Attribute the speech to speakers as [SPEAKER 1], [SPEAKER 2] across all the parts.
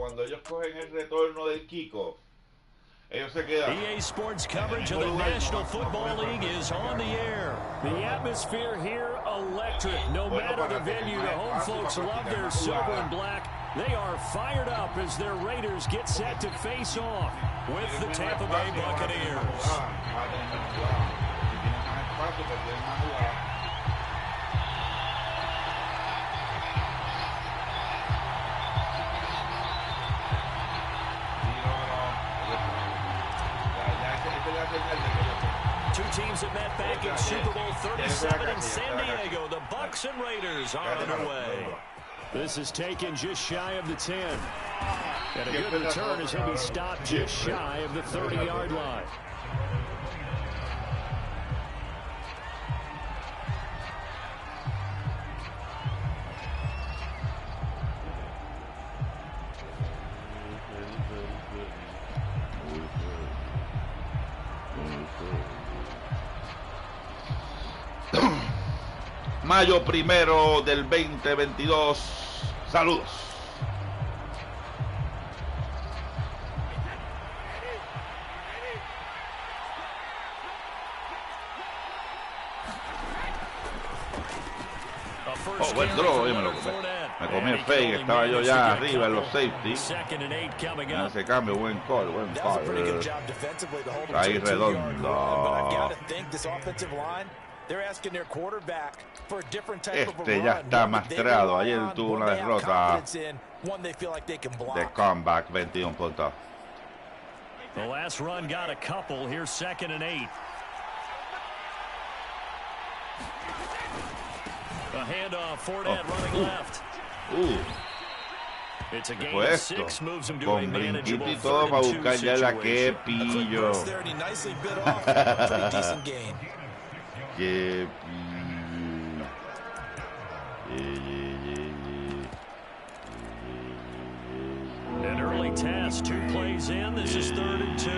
[SPEAKER 1] cuando ellos cogen el retorno del Kiko, ellos se quedan.
[SPEAKER 2] EA Sports coverage of the National Football League is on the air. The atmosphere here electric. No matter the venue, the home folks love their silver and black. They are fired up as their Raiders get set to face off with the Tampa Bay Buccaneers. Two teams that met back in Super Bowl 37 in San Diego. The Bucs and Raiders are underway. This is taken just shy of the 10. And a good return as he'll be stopped just shy of the 30-yard line.
[SPEAKER 1] Mayo 1 del 2022. Saludos. Oh, buen draw, me comí el fake, estaba yo ya arriba en los safety. En ese cambio, buen call, buen call. Ahí redondo. Este ya está mastrado. Ayer tuvo una derrota de comeback, 21 puntos.
[SPEAKER 2] The last run got a couple. Here's 2nd and 8. A handoff, Fournette running left. It's a gain of 6, moves him to a manageable 3rd and 2 situation.
[SPEAKER 1] Que pillo. Que
[SPEAKER 2] An early test, 2 plays in. This is 3rd and 2.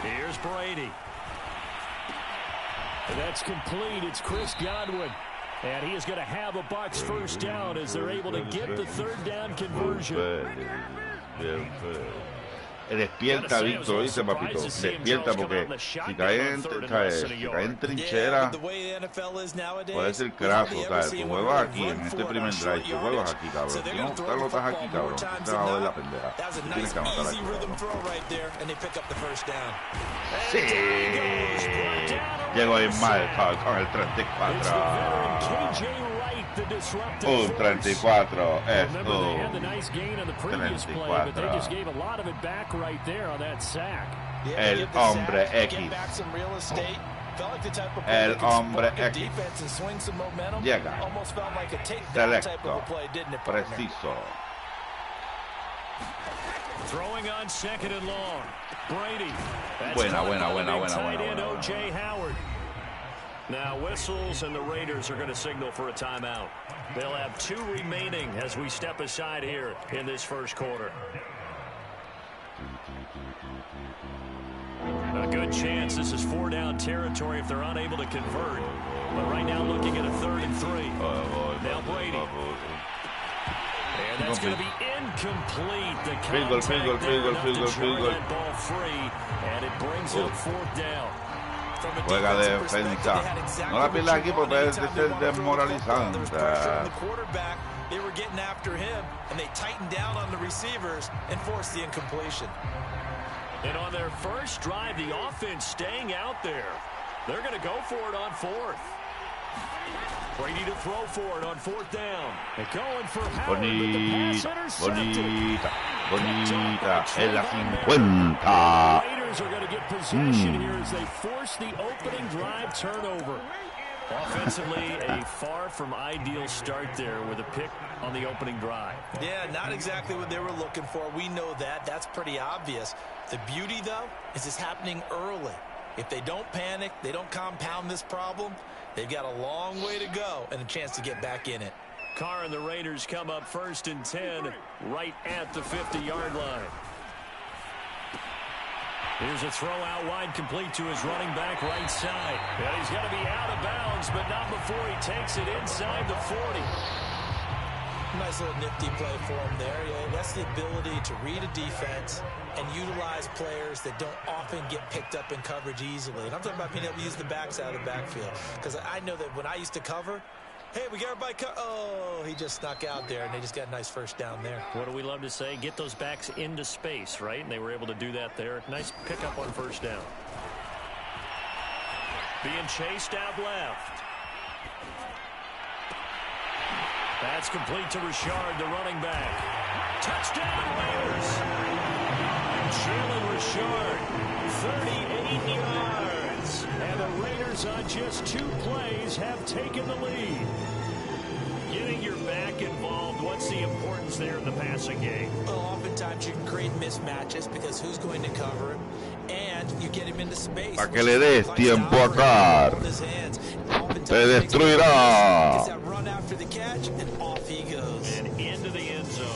[SPEAKER 2] Here's Brady. That's complete. It's Chris Godwin. And he is going to have a Bucs first down as they're able to get the 3rd down conversion.
[SPEAKER 1] Despierta, Víctor, dice papito. Despierta porque si cae en trinchera puede ser craso. Tú juegas aquí en este primer drive. Tú juegas aquí, cabrón. Si no te lotas aquí, cabrón, te vas a ver la pendeja. Tú tienes que anotar aquí, sí. Llegó bien mal con el 34. Un 34 es un 34. El hombre X. El hombre X. Llega. Selecto. Preciso.
[SPEAKER 2] Throwing on 2nd and long. Brady.
[SPEAKER 1] Buena.
[SPEAKER 2] O.J. Howard. Now whistles and the Raiders are going to signal for a timeout. They'll have 2 remaining as we step aside here in this first quarter. A good chance this is 4-down territory if they're unable to convert. But right now looking at a 3rd and 3. Now Brady. And that's going to be incomplete. The contact field goal. Ball free, and it brings up 4th down.
[SPEAKER 1] Juega de defensa. No la pierdas aquí porque es desmoralizante.
[SPEAKER 3] They were getting after him, and they tightened down on the receivers and forced the incompletion.
[SPEAKER 2] And on their first drive, the offense staying out there. They're going to go for it on 4th. Brady to throw for it on 4th down. And going for Howard, but the pass intercepted.
[SPEAKER 1] Bonita. En la 50.
[SPEAKER 2] Raiders are going to get possession here as they force the opening drive turnover. Offensively, a far from ideal start there with a pick on the opening drive.
[SPEAKER 3] Yeah, not exactly what they were looking for. We know that. That's pretty obvious. The beauty, though, is it's happening early. If they don't panic, they don't compound this problem, they've got a long way to go and a chance to get back in it.
[SPEAKER 2] Carr and the Raiders come up 1st and 10 right at the 50-yard line. Here's a throw out wide, complete to his running back right side. And he's going to be out of bounds, but not before he takes it inside the 40.
[SPEAKER 3] Nice little nifty play for him there. Yeah, that's the ability to read a defense and utilize players that don't often get picked up in coverage easily. And I'm talking about being able to use the backs out of the backfield. Because I know that when I used to cover, hey, we got everybody oh, he just snuck out there, and they just got a nice first down there.
[SPEAKER 2] What do we love to say? Get those backs into space, right? And they were able to do that there. Nice pickup on first down. Being chased out left. That's complete to Richard, the running back. Touchdown, Raiders. Jalen Richard, 38 yards. And the Raiders on just 2 plays have taken the lead. Getting your back involved, what's the importance there in the passing game?
[SPEAKER 3] Well, oftentimes you can create mismatches because who's going to cover him, and you get him into space.
[SPEAKER 1] Para que le des tiempo a Carr. Te destruirá.
[SPEAKER 3] Gets that run after the catch, and off he goes.
[SPEAKER 2] And into the end zone.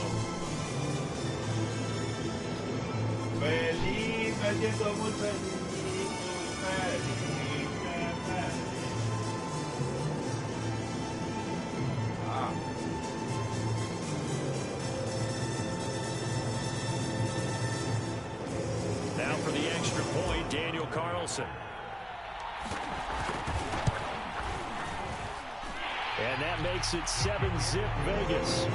[SPEAKER 1] Feliz, me siento muy feliz.
[SPEAKER 2] Now for the extra point, Daniel Carlson. And that makes it 7-zip Vegas.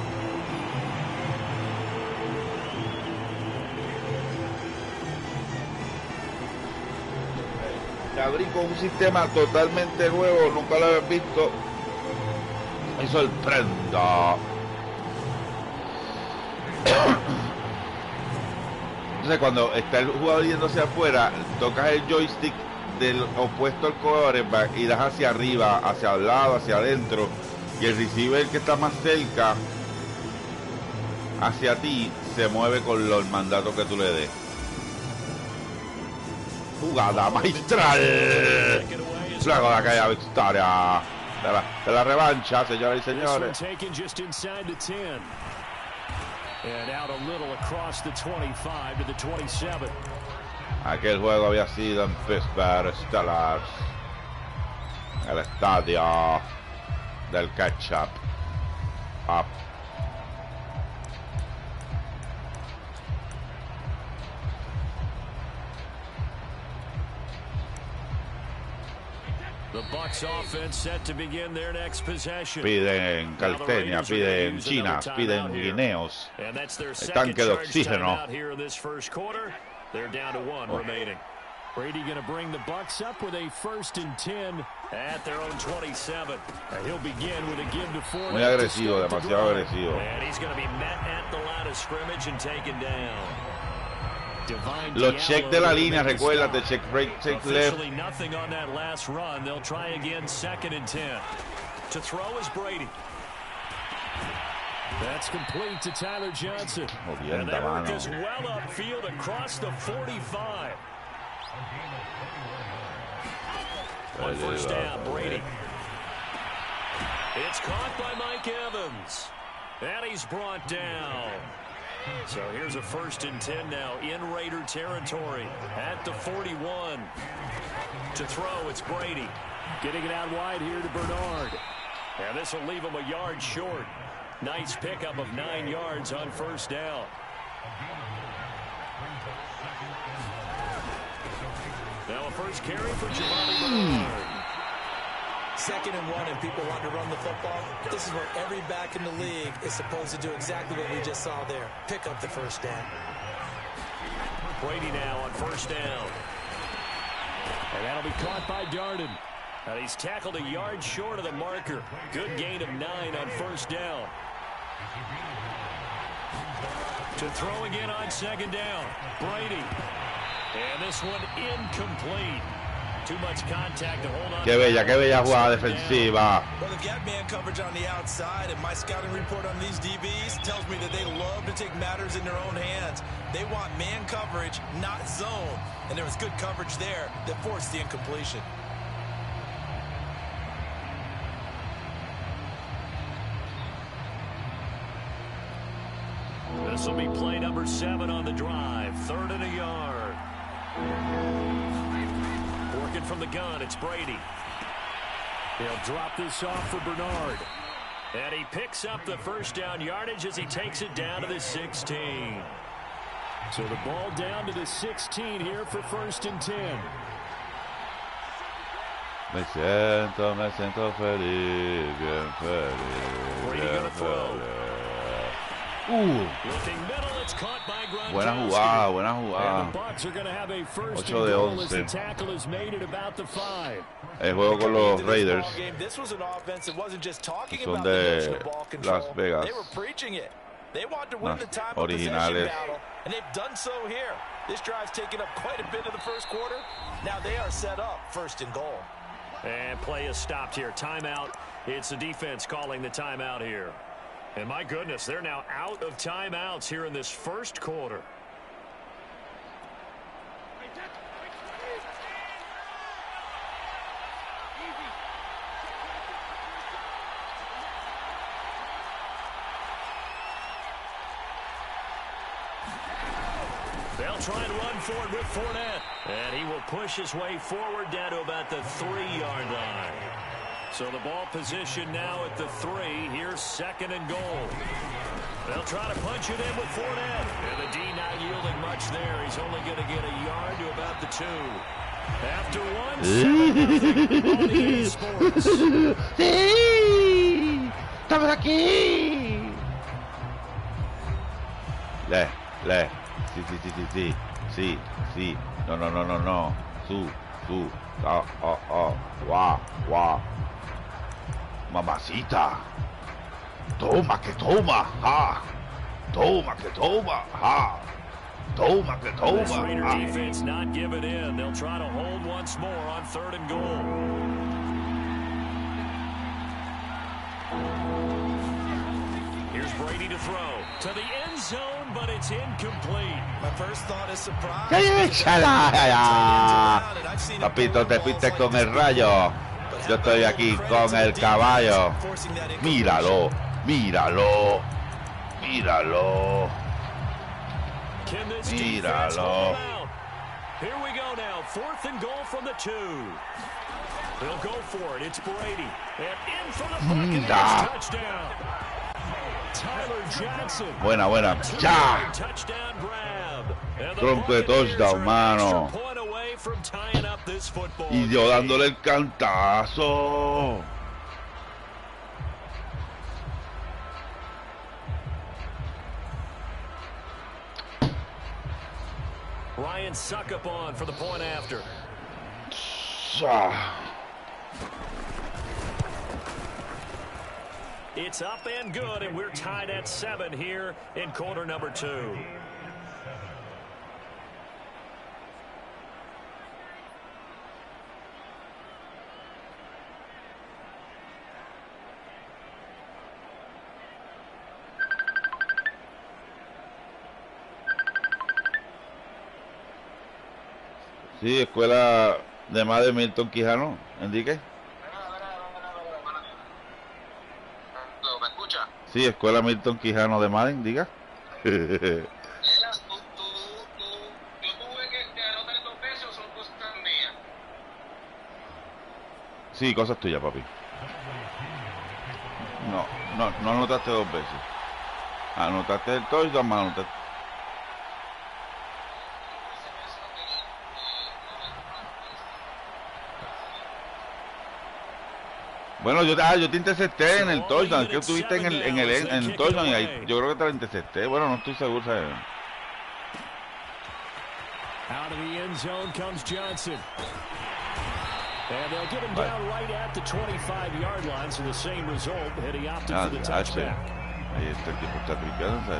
[SPEAKER 1] Te abrí con un sistema totalmente nuevo, nunca lo había visto. Me sorprenda. Entonces cuando está el jugador yendo hacia afuera, tocas el joystick del opuesto al quarterback y das hacia arriba, hacia el lado, hacia adentro, y el receiver que está más cerca hacia ti se mueve con los mandatos que tú le des. Jugada magistral. Luego de aquella victoria de la revancha, señoras y señores.
[SPEAKER 2] And out a little across the 25 to the 27.
[SPEAKER 1] Aquel juego había sido en Pittsburgh Steelers, el estadio del ketchup. Up.
[SPEAKER 2] The Bucs offense set to begin their next possession.
[SPEAKER 1] Piden caltenia, piden chinas, piden guineos. El tanque de oxígeno.
[SPEAKER 2] They're down to 1 remaining. Brady going to bring the Bucs up with a 1st and 10 at their own 27. And he'll begin with a give to 4.
[SPEAKER 1] Muy agresivo, demasiado agresivo.
[SPEAKER 2] And he's going to be met at the line of scrimmage and taken down.
[SPEAKER 1] Los check de la línea, recuérdate, check right, check left.
[SPEAKER 2] Nothing on that last run. They'll try again, 2nd and 10. To throw is Brady. That's complete to Tyler Johnson. And they work as well upfield across the 45. On first down, Brady. It's caught by Mike Evans. And he's brought down. So here's a 1st and 10 now in Raider territory at the 41. To throw, it's Brady. Getting it out wide here to Bernard. And this will leave him a yard short. Nice pickup of 9 yards on first down. Now a first carry for Giovanni Bernard.
[SPEAKER 3] 2nd and 1, and people want to run the football. This is where every back in the league is supposed to do exactly what we just saw there. Pick up the first down.
[SPEAKER 2] Brady now on first down. And that'll be caught by Darden. And he's tackled a yard short of the marker. Good gain of 9 on first down. To throw again on 2nd down. Brady. And this one incomplete. Too much contact to hold on.
[SPEAKER 1] Qué bella jugada defensiva.
[SPEAKER 3] Well, they've got man coverage on the outside, and my scouting report on these DBs tells me that they love to take matters in their own hands. They want man coverage, not zone. And there was good coverage there that forced the incompletion.
[SPEAKER 2] This will be play number 7 on the drive. 3rd and a yard. Working from the gun, it's Brady. He'll drop this off for Bernard. And he picks up the first down yardage as he takes it down to the 16. So the ball down to the 16 here for 1st and 10.
[SPEAKER 1] Me siento feliz, bien feliz, bien feliz. Buena jugada, buena jugada. 8 de 11. El juego con los Raiders, que son de Las Vegas, originales.
[SPEAKER 3] And they've done so here. This drive's taken up quite a bit of the first quarter. Now they are set up 1st and goal.
[SPEAKER 2] And play is stopped here. Timeout. It's the defense calling the timeout here. And my goodness, they're now out of timeouts here in this first quarter. They'll try and run for it with Fournette. And he will push his way forward down to about the 3-yard line. So the ball position now at the 3. Here's 2nd and goal. They'll try to punch it in with Fournette. And the D not yielding much there. He's only going to get a yard to about the 2. After 1, 7-0 on EA Sports.
[SPEAKER 1] ¡Sí! ¡Estamos aquí! Sí. No. Guau. Mamacita. Toma que toma. Toma que toma. Toma que toma.
[SPEAKER 2] This Raider defense not giving in. They'll try to hold once more on 3rd and goal. Here's Brady to throw to the end zone, but it's incomplete.
[SPEAKER 3] My first thought is surprise.
[SPEAKER 1] Papito, te fuiste con el rayo. Yo estoy aquí con el caballo. Míralo.
[SPEAKER 2] Here we go now. 4th and goal from the 2. They'll go for it. It's Brady. And in for the Buccaneers touchdown. Tyler Johnson.
[SPEAKER 1] Buena. Ya.
[SPEAKER 2] Touchdown grab.
[SPEAKER 1] Tronco de touchdown, mano. Y yo dándole el cantazo.
[SPEAKER 2] Ryan suck up on for the point after. It's up and good, and we're tied at 7 here in quarter number 2.
[SPEAKER 1] Sí, escuela de más de Milton Quijano, indique.
[SPEAKER 4] ¿Me escucha?
[SPEAKER 1] Sí, escuela Milton Quijano de Madden, diga.
[SPEAKER 4] Yo tuve que anotar 2 veces o son cosas mías.
[SPEAKER 1] Sí, cosas tuyas, papi. No anotaste 2 veces. Anotaste el touchdown, más anotaste. Bueno, yo te intercepté en el touchdown. Que estuviste en el touchdown y ahí yo creo que te la intercepté. Bueno, no estoy seguro, ¿sabes?
[SPEAKER 2] Out of the end zone comes Johnson. And they'll get him down right at the 25-yard line, so the same result, and he opted for the touchback.
[SPEAKER 1] Ahí está, el tipo está tripeando, o sea,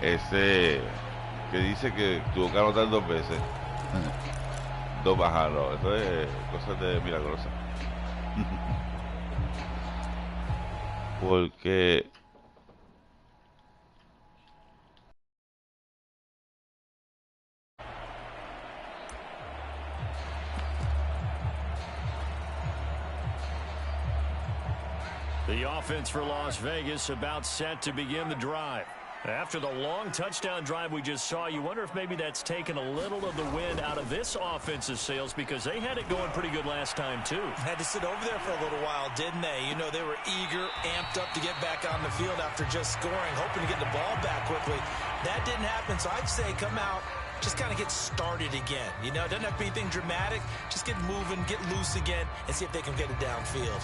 [SPEAKER 1] ese que dice que tuvo que anotar 2 veces. 2 bajaron, eso es cosas de milagrosa. Porque
[SPEAKER 2] the offense for Las Vegas about set to begin the drive. After the long touchdown drive we just saw, you wonder if maybe that's taken a little of the wind out of this offense's sails, because they had it going pretty good last time, too.
[SPEAKER 3] Had to sit over there for a little while, didn't they? You know, they were eager, amped up to get back on the field after just scoring, hoping to get the ball back quickly. That didn't happen, so I'd say come out, just kind of get started again. You know, it doesn't have to be anything dramatic. Just get moving, get loose again, and see if they can get it downfield.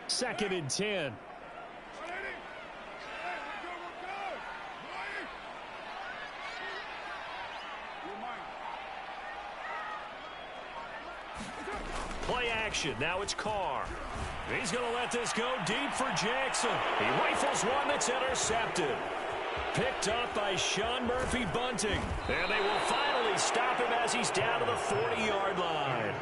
[SPEAKER 2] Second and 10. Play action. Now it's Carr. He's going to let this go deep for Jackson. He rifles one that's intercepted. Picked up by Sean Murphy Bunting. And they will finally stop him as he's down to the 40-yard line.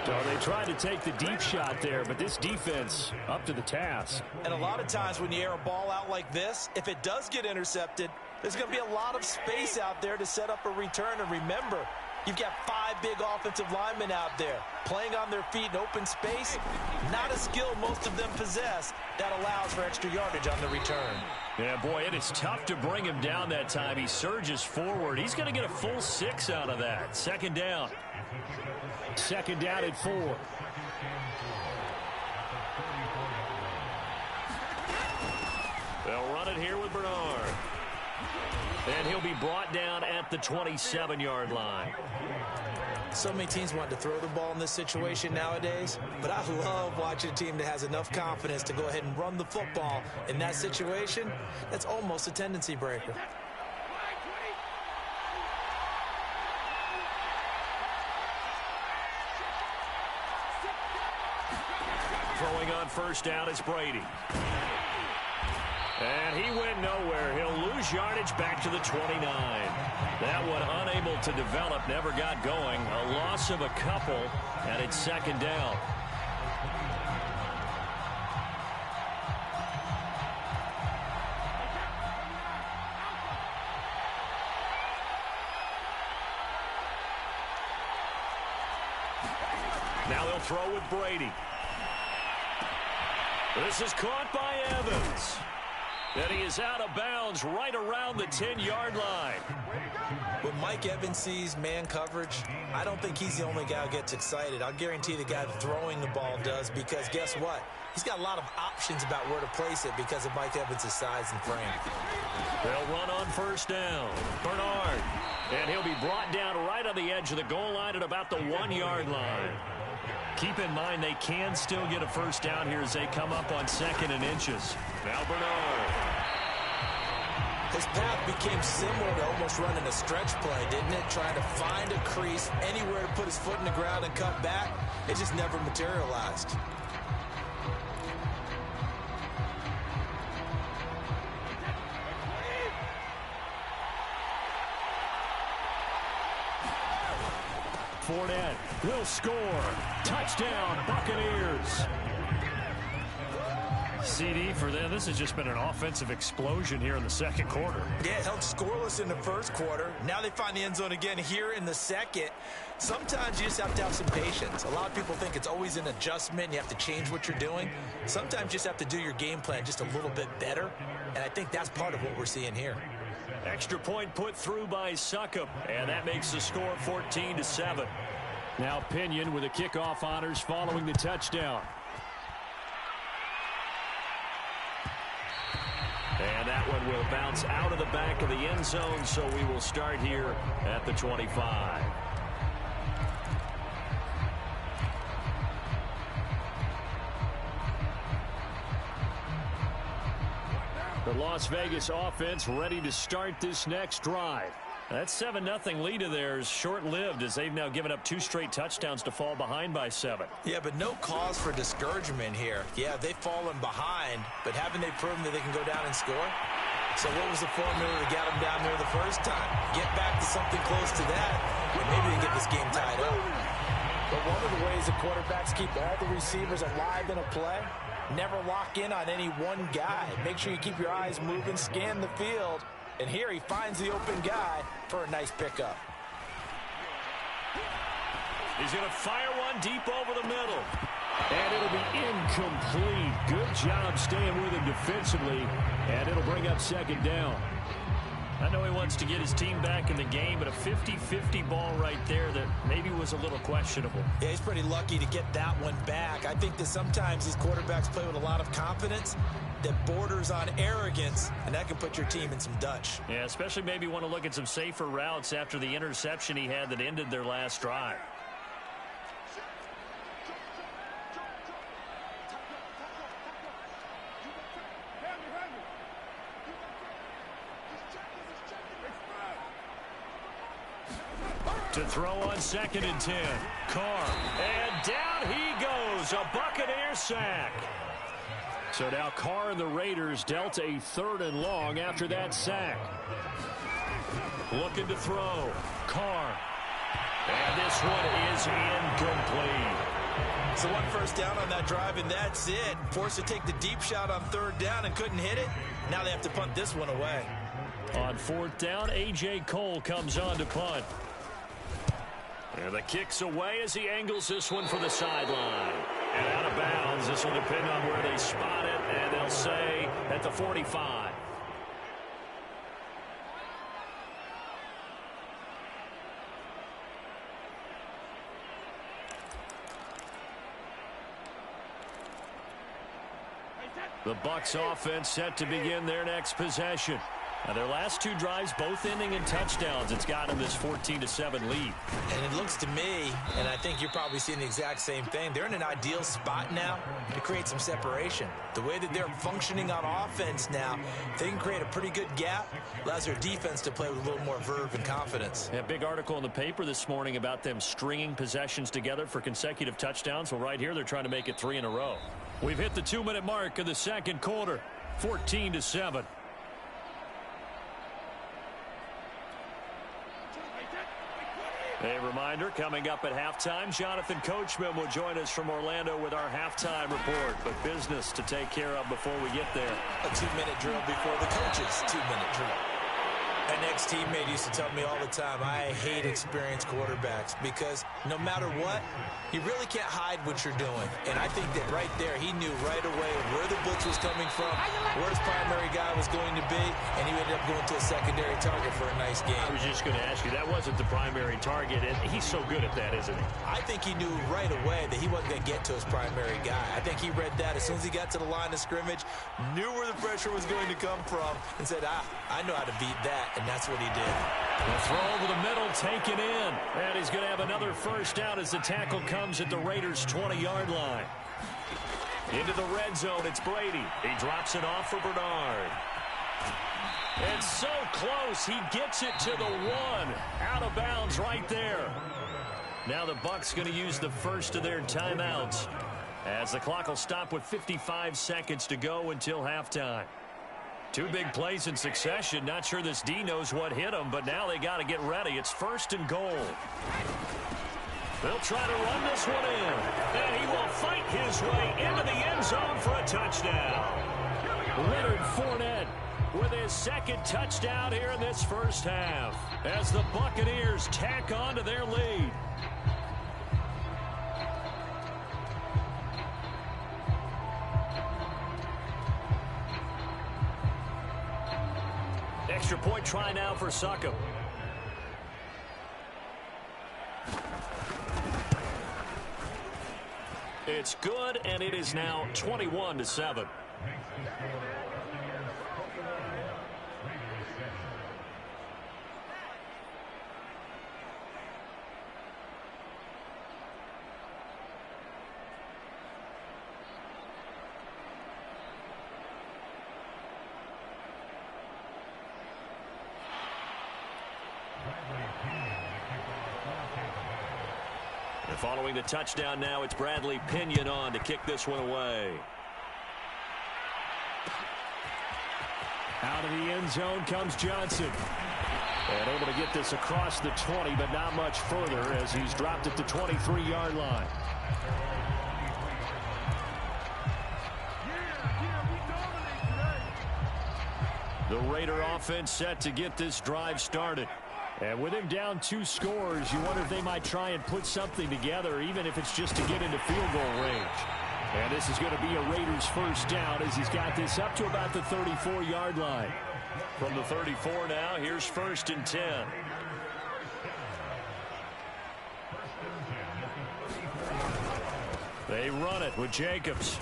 [SPEAKER 2] So they tried to take the deep shot there, but this defense up to the task.
[SPEAKER 3] And a lot of times when you air a ball out like this, if it does get intercepted, there's going to be a lot of space out there to set up a return. And remember, you've got 5 big offensive linemen out there playing on their feet in open space. Not a skill most of them possess that allows for extra yardage on the return.
[SPEAKER 2] Yeah, boy, it is tough to bring him down that time. He surges forward. He's going to get a full 6 out of that. Second down. Second down at 4. They'll run it here with Bernard. And he'll be brought down at the 27-yard line.
[SPEAKER 3] So many teams want to throw the ball in this situation nowadays, but I love watching a team that has enough confidence to go ahead and run the football in that situation. That's almost a tendency breaker.
[SPEAKER 2] Throwing on first down is Brady. And he went nowhere. He'll lose yardage back to the 29. That one unable to develop, never got going. A loss of a couple, and it's second down. Now they'll throw with Brady. This is caught by Evans. And he is out of bounds right around the 10-yard line.
[SPEAKER 3] When Mike Evans sees man coverage, I don't think he's the only guy who gets excited. I'll guarantee the guy throwing the ball does, because guess what? He's got a lot of options about where to place it because of Mike Evans' size and frame.
[SPEAKER 2] They'll run on first down. Bernard. And he'll be brought down right on the edge of the goal line at about the 1-yard line. Keep in mind they can still get a first down here as they come up on 2nd and inches. Now Bernard.
[SPEAKER 3] His path became similar to almost running a stretch play, didn't it? Trying to find a crease, anywhere to put his foot in the ground and cut back. It just never materialized.
[SPEAKER 2] Fournette will score. Touchdown, Buccaneers. CD for them. This has just been an offensive explosion here in the second quarter.
[SPEAKER 3] Yeah, it held scoreless in the first quarter. Now they find the end zone again here in the second. Sometimes you just have to have some patience. A lot of people think it's always an adjustment. You have to change what you're doing. Sometimes you just have to do your game plan just a little bit better. And I think that's part of what we're seeing here.
[SPEAKER 2] Extra point put through by Succop, and that makes the score 14-7. Now Pinion with the kickoff honors following the touchdown. And that one will bounce out of the back of the end zone, so we will start here at the 25. The Las Vegas offense ready to start this next drive. That 7-0 lead of theirs short-lived as they've now given up 2 straight touchdowns to fall behind by 7.
[SPEAKER 3] Yeah, but no cause for discouragement here. Yeah, they've fallen behind, but haven't they proven that they can go down and score? So what was the formula that got them down there the first time? Get back to something close to that, and maybe they get this game tied up. But one of the ways the quarterbacks keep all the receivers alive in a play, never lock in on any one guy. Make sure you keep your eyes moving, scan the field, And here he finds the open guy for a nice pickup.
[SPEAKER 2] He's going to fire one deep over the middle. And it'll be incomplete. Good job staying with him defensively. And it'll bring up second down. I know he wants to get his team back in the game, but a 50-50 ball right there that maybe was a little questionable.
[SPEAKER 3] Yeah, he's pretty lucky to get that one back. I think that sometimes these quarterbacks play with a lot of confidence that borders on arrogance, and that can put your team in some Dutch.
[SPEAKER 2] Yeah, especially maybe want to look at some safer routes after the interception he had that ended their last drive. To throw on 2nd and 10. Carr. And down he goes. A Buccaneer sack. So now Carr and the Raiders dealt a 3rd and long after that sack. Looking to throw. Carr. And this one is incomplete.
[SPEAKER 3] So 1 first down on that drive, and that's it. Forced to take the deep shot on 3rd down and couldn't hit it. Now they have to punt this one away.
[SPEAKER 2] On 4th down, A.J. Cole comes on to punt. And the kick's away as he angles this one for the sideline. And out of bounds. This will depend on where they spot it, and they'll say at the 45. The Bucs offense set to begin their next possession. Now their last 2 drives, both ending in touchdowns. It's got them this 14-7 lead.
[SPEAKER 3] And it looks to me, and I think you're probably seeing the exact same thing, they're in an ideal spot now to create some separation. The way that they're functioning on offense now, they can create a pretty good gap, allows their defense to play with a little more verve and confidence.
[SPEAKER 2] A big article in the paper this morning about them stringing possessions together for consecutive touchdowns. Well, right here, they're trying to make it 3 in a row. We've hit the 2-minute mark of the second quarter, 14-7. A reminder, coming up at halftime, Jonathan Coachman will join us from Orlando with our halftime report. But business to take care of before we get there.
[SPEAKER 3] A 2-minute drill before the coach's 2-minute drill. An ex-teammate used to tell me all the time, I hate experienced quarterbacks because no matter what, you really can't hide what you're doing. And I think that right there, he knew right away where the blitz was coming from, where his primary guy was going to be, and he ended up going to a secondary target for a nice game.
[SPEAKER 2] I was just going to ask you, that wasn't the primary target, and he's so good at that, isn't he?
[SPEAKER 3] I think he knew right away that he wasn't going to get to his primary guy. I think he read that as soon as he got to the line of scrimmage, knew where the pressure was going to come from, and said, I know how to beat that. And that's what he did.
[SPEAKER 2] The throw over the middle, taken in. And he's going to have another first down as the tackle comes at the Raiders' 20-yard line. Into the red zone, it's Brady. He drops it off for Bernard. It's so close, he gets it to the 1. Out of bounds right there. Now the Bucs going to use the first of their timeouts, as the clock will stop with 55 seconds to go until halftime. 2 big plays in succession. Not sure this D knows what hit him, but now they got to get ready. It's 1st and goal. They'll try to run this one in, and he will fight his way into the end zone for a touchdown. Leonard Fournette with his 2nd touchdown here in this first half, as the Buccaneers tack on to their lead. Extra point try now for Succop. It's good, and it is now 21-7. Following the touchdown now, it's Bradley Pinion on to kick this one away. Out of the end zone comes Johnson. And able to get this across the 20, but not much further as he's dropped at the 23-yard line. The Raider offense set to get this drive started. And with him down 2 scores, you wonder if they might try and put something together, even if it's just to get into field goal range. And this is going to be a Raiders first down as he's got this up to about the 34-yard line. From the 34 now, here's 1st and 10. They run it with Jacobs.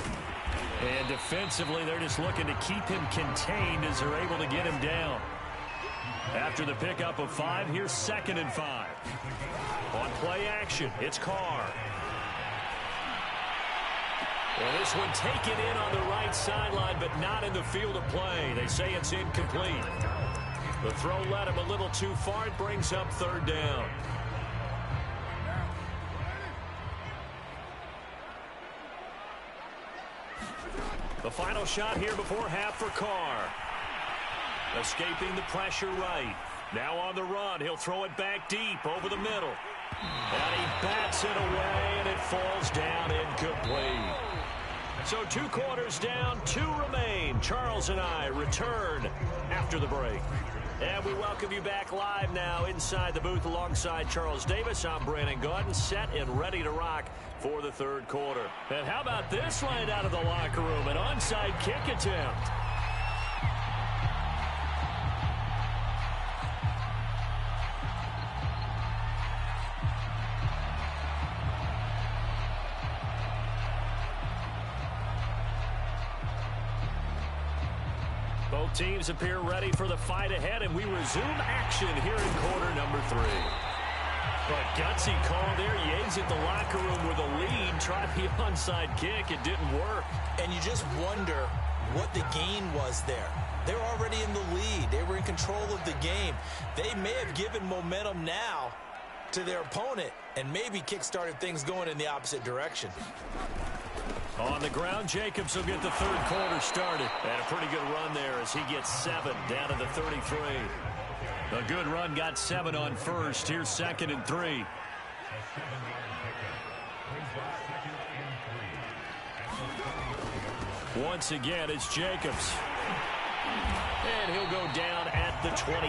[SPEAKER 2] And defensively, they're just looking to keep him contained as they're able to get him down. After the pickup of 5, here's 2nd and 5. On play action, it's Carr. Well, this one taken in on the right sideline, but not in the field of play. They say it's incomplete. The throw led him a little too far. It brings up 3rd down. The final shot here before half for Carr. Escaping the pressure right. Now on the run. He'll throw it back deep over the middle. And he bats it away, and it falls down incomplete. So 2 quarters down, 2 remain. Charles and I return after the break. And we welcome you back live now inside the booth alongside Charles Davis. I'm Brandon Gaudin, set and ready to rock for the 3rd quarter. And how about this line out of the locker room? An onside kick attempt. Both teams appear ready for the fight ahead, and we resume action here in quarter number 3. But gutsy call there. You exit the locker room with a lead. Try the onside kick. It didn't work.
[SPEAKER 3] And you just wonder what the gain was there. They're already in the lead. They were in control of the game. They may have given momentum now to their opponent and maybe kick-started things going in the opposite direction.
[SPEAKER 2] On the ground, Jacobs will get the 3rd quarter started. And a pretty good run there as he gets 7 down to the 33. A good run, got 7 on 1st. Here's 2nd and 3. Once again, it's Jacobs. And he'll go down at the 28.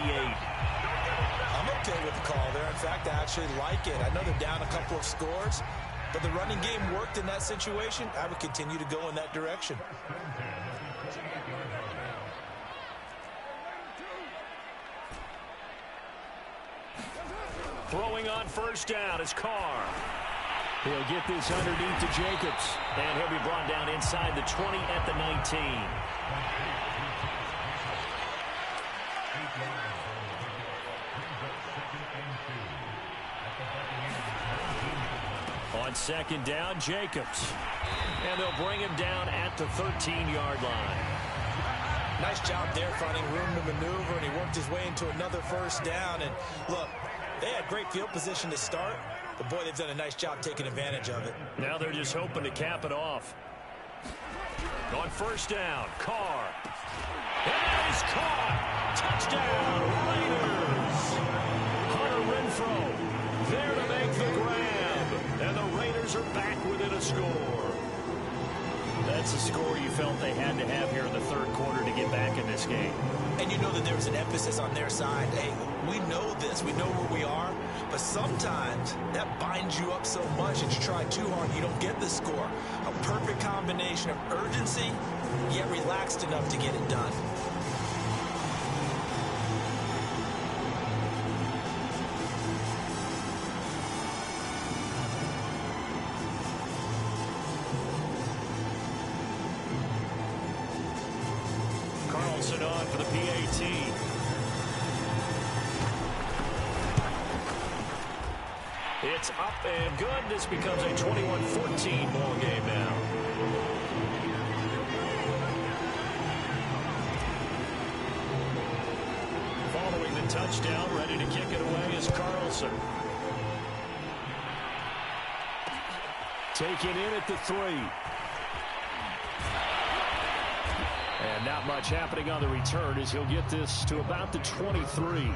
[SPEAKER 3] I'm okay with the call there. In fact, I actually like it. I know they're down a couple of scores, but the running game worked in that situation. I would continue to go in that direction.
[SPEAKER 2] Throwing on 1st down is Carr. He'll get this underneath to Jacobs. And he'll be brought down inside the 20 at the 19. On 2nd down, Jacobs. And they'll bring him down at the 13-yard line.
[SPEAKER 3] Nice job there, finding room to maneuver, and he worked his way into another 1st down. And look, they had great field position to start, but boy, they've done a nice job taking advantage of it.
[SPEAKER 2] Now they're just hoping to cap it off. On 1st down, Carr. And he's caught. Touchdown, Raiders. Hunter Renfrow there to make the grab. And the Raiders are back within a score. That's a score you felt they had to have here in the 3rd quarter to get back in this game.
[SPEAKER 3] And you know that there was an emphasis on their side. Hey, we know this. We know where we are. But sometimes that binds you up so much that you try too hard and you don't get the score. A perfect combination of urgency, yet relaxed enough to get it done.
[SPEAKER 2] On for the PAT. It's up and good. This becomes a 21-14 ball game now. Following the touchdown, ready to kick it away is Carlson. Taken in at the 3. And not much happening on the return as he'll get this to about the 23.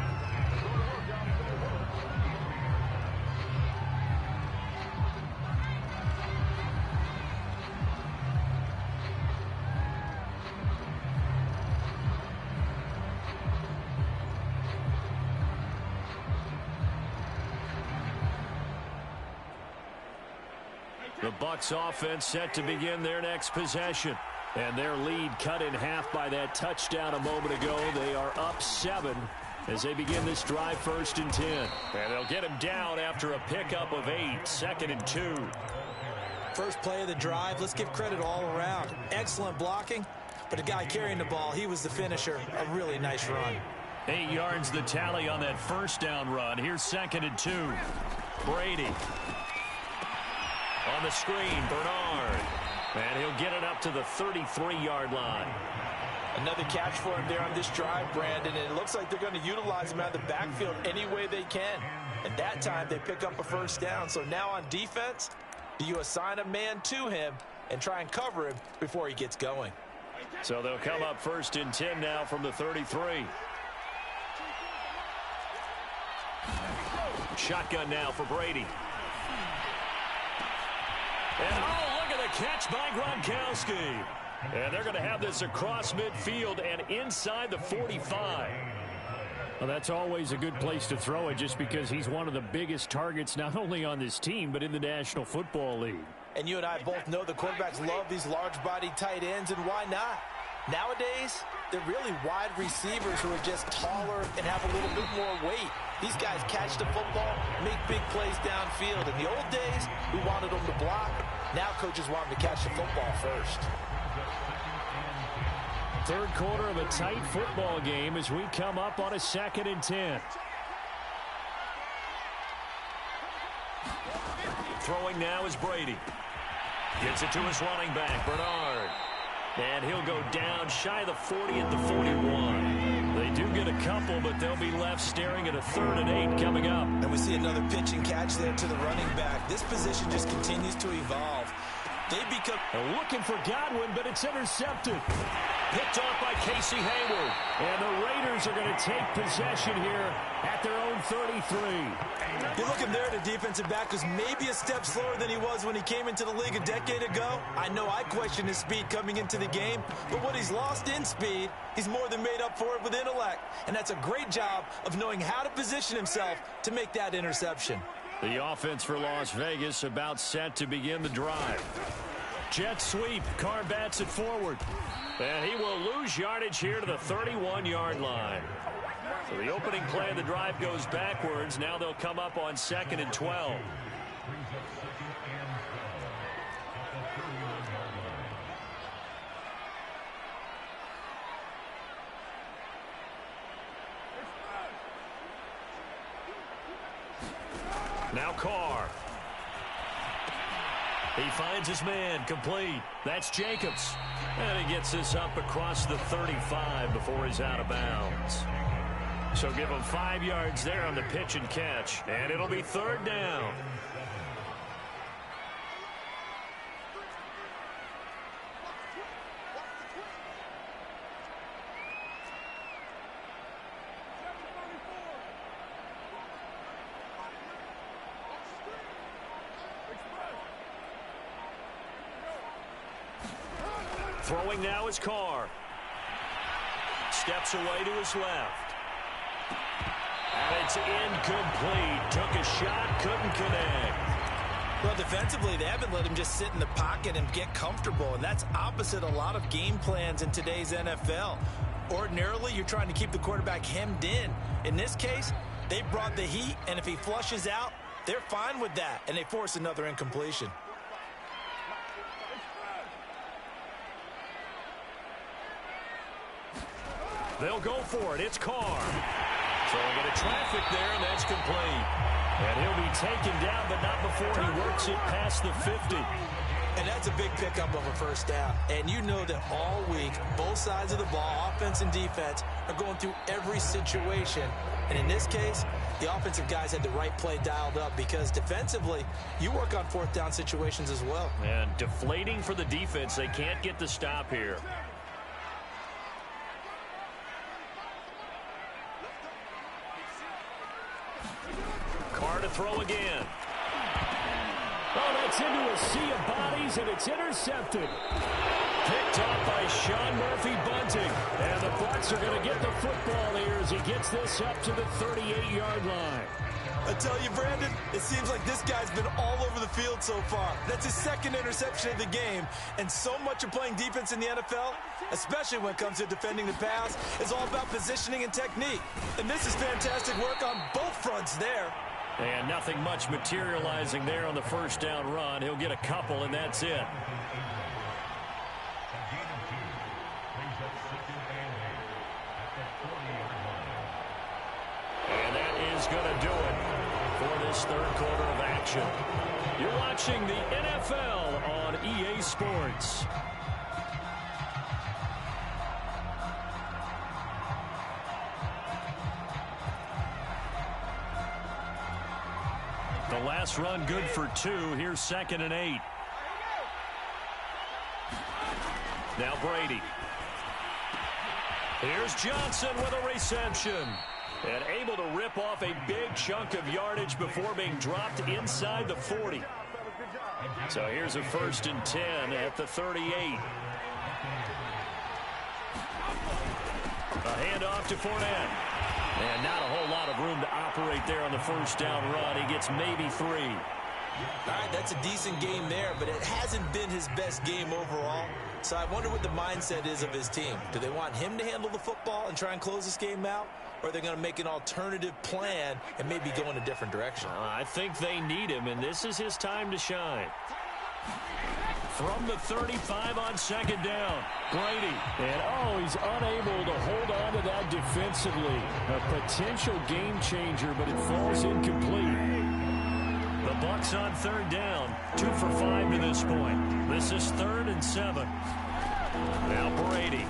[SPEAKER 2] The Bucs offense set to begin their next possession. And their lead cut in half by that touchdown a moment ago. They are up 7 as they begin this drive, 1st and 10. And they'll get him down after a pickup of 8, 2nd and 2.
[SPEAKER 3] First play of the drive, let's give credit all around. Excellent blocking, but the guy carrying the ball, he was the finisher. A really nice run.
[SPEAKER 2] 8 yards the tally on that first down run. Here's 2nd and 2. Brady. On the screen, Bernard. And he'll get it up to the 33-yard line.
[SPEAKER 3] Another catch for him there on this drive, Brandon, and it looks like they're going to utilize him out of the backfield any way they can. At that time, they pick up a first down. So now on defense, do you assign a man to him and try and cover him before he gets going?
[SPEAKER 2] So they'll come up 1st and 10 now from the 33. Shotgun now for Brady. And oh, look at the catch by Gronkowski. And they're going to have this across midfield and inside the 45.
[SPEAKER 5] Well, that's always a good place to throw it just because he's one of the biggest targets not only on this team but in the National Football League.
[SPEAKER 3] And you and I both know the quarterbacks love these large-bodied tight ends, and why not? Nowadays, they're really wide receivers who are just taller and have a little bit more weight. These guys catch the football, make big plays downfield. In the old days, we wanted them to block. Now coaches want them to catch the football first.
[SPEAKER 5] Third quarter of a tight football game as we come up on a 2nd and 10.
[SPEAKER 2] Throwing now is Brady. Gets it to his running back, Bernard. And he'll go down shy of the 40 at the 41. They do get a couple, but they'll be left staring at a 3rd and 8 coming up.
[SPEAKER 3] And we see another pitch and catch there to the running back. This position just continues to evolve. They become
[SPEAKER 5] looking for Godwin, but it's intercepted.
[SPEAKER 2] Picked off by Casey Hayward.
[SPEAKER 5] And the Raiders are going to take possession here at their own 33.
[SPEAKER 3] You look at there, the defensive back was maybe a step slower than he was when he came into the league a decade ago. I know I questioned his speed coming into the game, but what he's lost in speed, he's more than made up for it with intellect. And that's a great job of knowing how to position himself to make that interception.
[SPEAKER 2] The offense for Las Vegas about set to begin the drive. Jet sweep. Carr bats it forward. And he will lose yardage here to the 31-yard line. So the opening play of the drive goes backwards. Now they'll come up on 2nd and 12. Now Carr. He finds his man, complete. That's Jacobs. And he gets this up across the 35 before he's out of bounds. So give him 5 yards there on the pitch and catch. And it'll be 3rd down. Throwing now is Carr. Steps away to his left. And it's incomplete. Took a shot, couldn't connect.
[SPEAKER 3] Well, defensively, they haven't let him just sit in the pocket and get comfortable, and that's opposite a lot of game plans in today's NFL. Ordinarily, you're trying to keep the quarterback hemmed in. In this case, they brought the heat, and if he flushes out, they're fine with that, and they force another incompletion.
[SPEAKER 2] They'll go for it. It's Carr. Throwing into traffic there, and that's complete. And he'll be taken down, but not before he works it past the 50.
[SPEAKER 3] And that's a big pickup of a first down. And you know that all week, both sides of the ball, offense and defense, are going through every situation. And in this case, the offensive guys had the right play dialed up because defensively, you work on 4th down situations as well.
[SPEAKER 2] And deflating for the defense. They can't get the stop here. Carr to throw again.
[SPEAKER 5] Oh, that's into a sea of bodies, and it's intercepted.
[SPEAKER 2] Picked off by Sean Murphy-Bunting.
[SPEAKER 5] And the Bucs are going to get the football here as he gets this up to the 38-yard line.
[SPEAKER 3] I tell you, Brandon, it seems like this guy's been all over the field so far. That's his second interception of the game. And so much of playing defense in the NFL, especially when it comes to defending the pass, is all about positioning and technique. And this is fantastic work on both fronts there.
[SPEAKER 5] And nothing much materializing there on the first down run. He'll get a couple, and that's it. And that is going to do it for this third quarter of action. You're watching the NFL on EA Sports. The last run good for 2. Here's 2nd and 8. Now Brady. Here's Johnson with a reception. And able to rip off a big chunk of yardage before being dropped inside the 40. So here's a 1st and 10 at the 38. A handoff to Fournette. And not a whole lot of room to operate there on the first down run. He gets maybe 3.
[SPEAKER 3] All right, that's a decent game there, but it hasn't been his best game overall. So I wonder what the mindset is of his team. Do they want him to handle the football and try and close this game out? Or are they going to make an alternative plan and maybe go in a different direction?
[SPEAKER 5] I think they need him, and this is his time to shine. From the 35 on 2nd down, Brady. And, he's unable to hold on to that defensively. A potential game changer, but it falls incomplete. The Bucs on 3rd down, 2 for 5 to this point. This is 3rd and 7. Now Brady.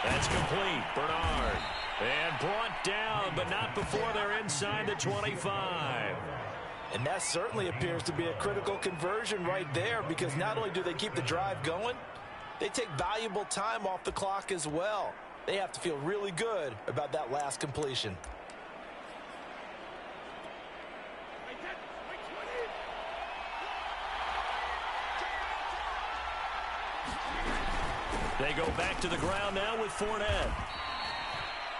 [SPEAKER 5] That's complete. Bernard. And brought down, but not before they're inside the 25.
[SPEAKER 3] And that certainly appears to be a critical conversion right there, because not only do they keep the drive going, they take valuable time off the clock as well. They have to feel really good about that last completion.
[SPEAKER 5] They go back to the ground now with Fournette.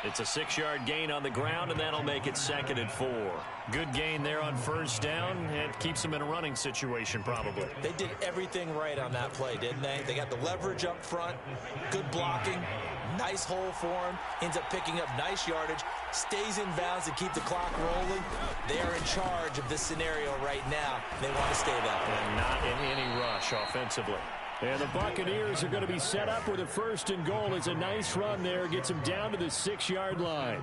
[SPEAKER 5] It's a 6-yard gain on the ground, and that'll make it 2nd and 4. Good gain there on 1st down. It keeps them in a running situation, probably.
[SPEAKER 3] They did everything right on that play, didn't they? They got the leverage up front, good blocking, nice hole for him, ends up picking up nice yardage, stays in bounds to keep the clock rolling. They are in charge of this scenario right now. They want to stay that way.
[SPEAKER 5] And not in any rush offensively. And the Buccaneers are going to be set up with a 1st and goal. It's a nice run there. Gets them down to the 6-yard line.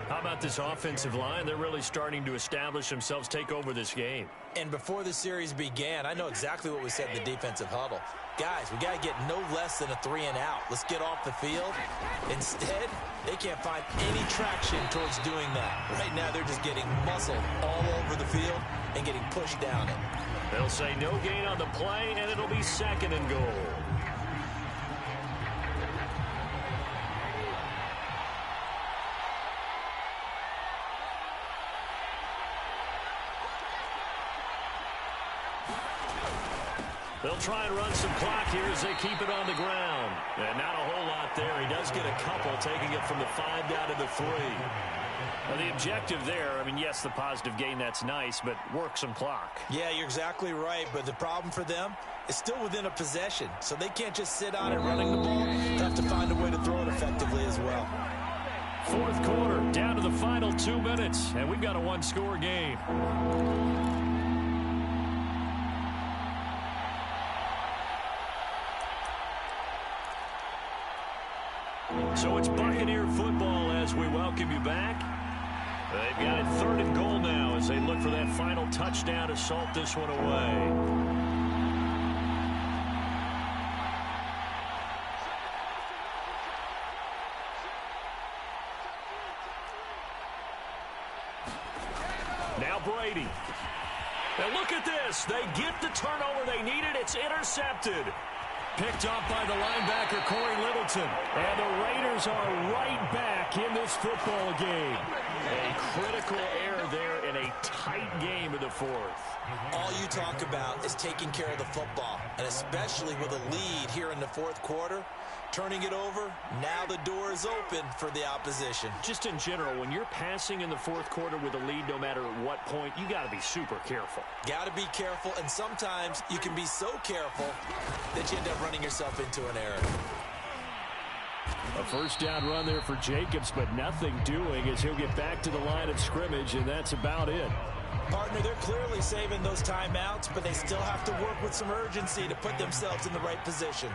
[SPEAKER 5] How about this offensive line? They're really starting to establish themselves, take over this game.
[SPEAKER 3] And before the series began, I know exactly what we said in the defensive huddle. Guys, we got to get no less than a 3-and-out. Let's get off the field. Instead, they can't find any traction towards doing that. Right now, they're just getting muscled all over the field and getting pushed down it.
[SPEAKER 5] They'll say no gain on the play, and it'll be 2nd and goal. They'll try and run some clock here as they keep it on the ground. And not a whole lot there. He does get a couple, taking it from the 5 down to the 3. Well, the objective there, I mean, yes, the positive gain, that's nice, but work some clock.
[SPEAKER 3] Yeah, you're exactly right, but the problem for them is still within a possession, so they can't just sit on it running the ball. They have to find a way to throw it effectively as well.
[SPEAKER 5] 4th quarter, down to the final 2 minutes, and we've got a 1-score game. So it's Buccaneer football as we welcome you back. They've got it 3rd and goal now as they look for that final touchdown to salt this one away. Now Brady. And look at this. They get the turnover they needed. It's intercepted. Picked up by the linebacker, Corey Littleton. And the Raiders are right back in this football game. A critical error there and a
[SPEAKER 2] a tight game in the fourth.
[SPEAKER 3] All you talk about is taking care of the football, and especially with a lead here in the fourth quarter, turning it over, now the door is open for the opposition.
[SPEAKER 2] Just in general, when you're passing in the fourth quarter with a lead, no matter at what point, you got to be super careful.
[SPEAKER 3] Got to be careful, and sometimes you can be so careful that you end up running yourself into an error.
[SPEAKER 2] A first down run there for Jacobs, but nothing doing as he'll get back to the line of scrimmage, and that's about it.
[SPEAKER 3] Partner, they're clearly saving those timeouts, but they still have to work with some urgency to put themselves in the right position.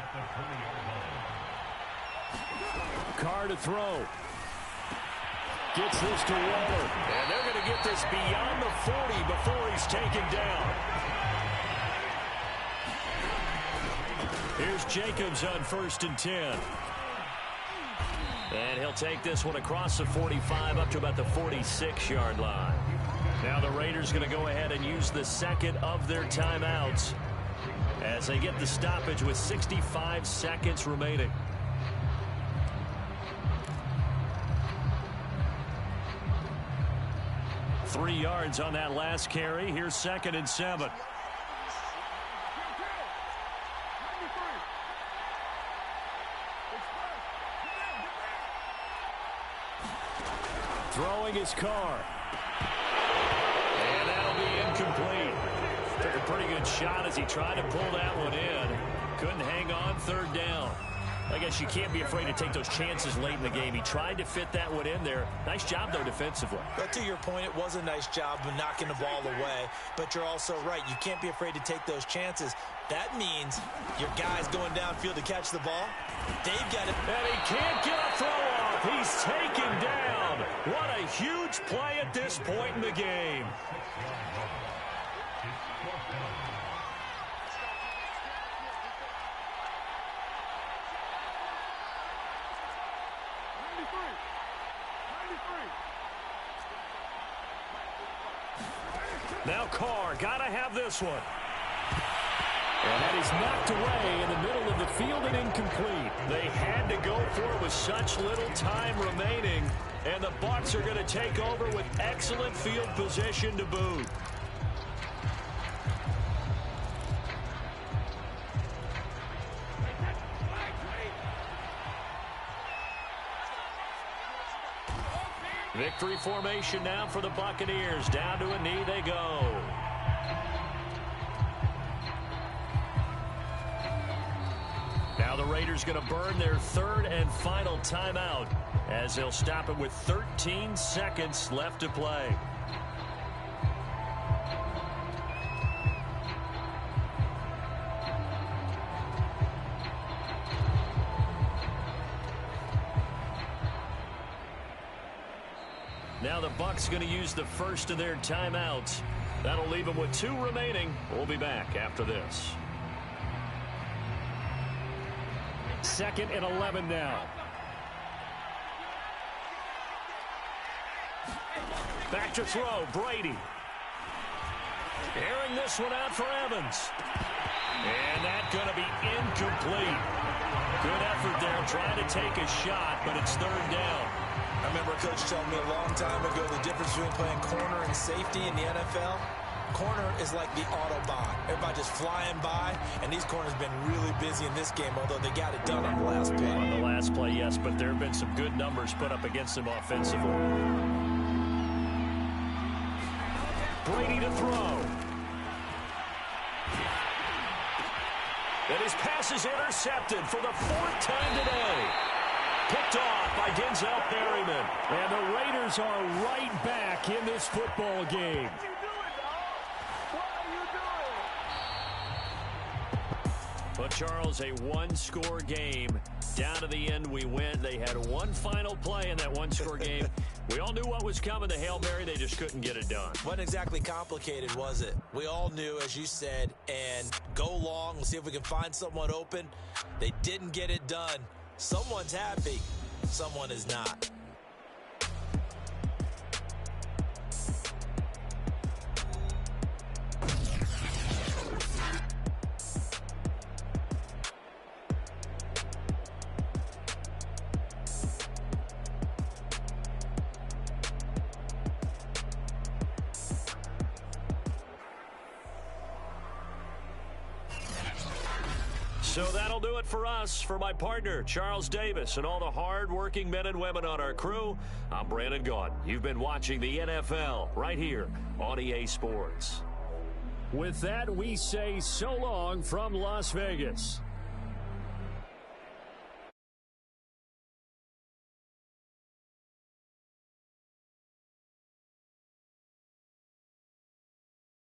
[SPEAKER 2] Carr to throw. Gets this to Waller. And they're going to get this beyond the 40 before he's taken down. Here's Jacobs on 1st and 10. And he'll take this one across the 45 up to about the 46-yard line. Now the Raiders going to go ahead and use the second of their timeouts as they get the stoppage with 65 seconds remaining. Three yards on that last carry. Here's 2nd and 7. Throwing his Carr. And that'll be incomplete. Took a pretty good shot as he tried to pull that one in. Couldn't hang on, 3rd down. I guess you can't be afraid to take those chances late in the game. He tried to fit that one in there. Nice job, though, defensively.
[SPEAKER 3] But to your point, it was a nice job of knocking the ball away. But you're also right. You can't be afraid to take those chances. That means your guy's going downfield to catch the ball. They've got it.
[SPEAKER 2] And he can't get a throw off. He's taken down. What a huge play at this point in the game. Now Carr, gotta have this one. And that is knocked away in the middle of the field and incomplete. They had to go for it with such little time remaining. And the Bucs are going to take over with excellent field position to boot. Victory formation now for the Buccaneers. Down to a knee they go. Now the Raiders going to burn their 3rd and final timeout as they'll stop it with 13 seconds left to play. Now the Bucs going to use the first of their timeouts. That'll leave them with 2 remaining. We'll be back after this. 2nd and 11 now. Back to throw, Brady. Airing this one out for Evans. And that's going to be incomplete. Good effort there trying to take a shot, but it's 3rd down.
[SPEAKER 3] I remember a coach telling me a long time ago the difference between playing corner and safety in the NFL. Corner is like the Autobahn. Everybody just flying by, and these corners have been really busy in this game, although they got it done on the last play.
[SPEAKER 2] On the last play, yes, but there have been some good numbers put up against them offensively. Brady to throw. And his pass is intercepted for the 4th time today. Picked off by Denzel Perryman. And the Raiders are right back in this football game. But, Charles, a one-score game. Down to the end we went. They had one final play in that one-score game. We all knew what was coming, the Hail Mary. They just couldn't get it done.
[SPEAKER 3] Wasn't exactly complicated, was it? We all knew, as you said, and go long. We'll see if we can find someone open. They didn't get it done. Someone's happy. Someone is not.
[SPEAKER 2] So that'll do it for us. For my partner, Charles Davis, and all the hard-working men and women on our crew, I'm Brandon Gaudin. You've been watching the NFL right here on EA Sports.
[SPEAKER 5] With that, we say so long from Las Vegas.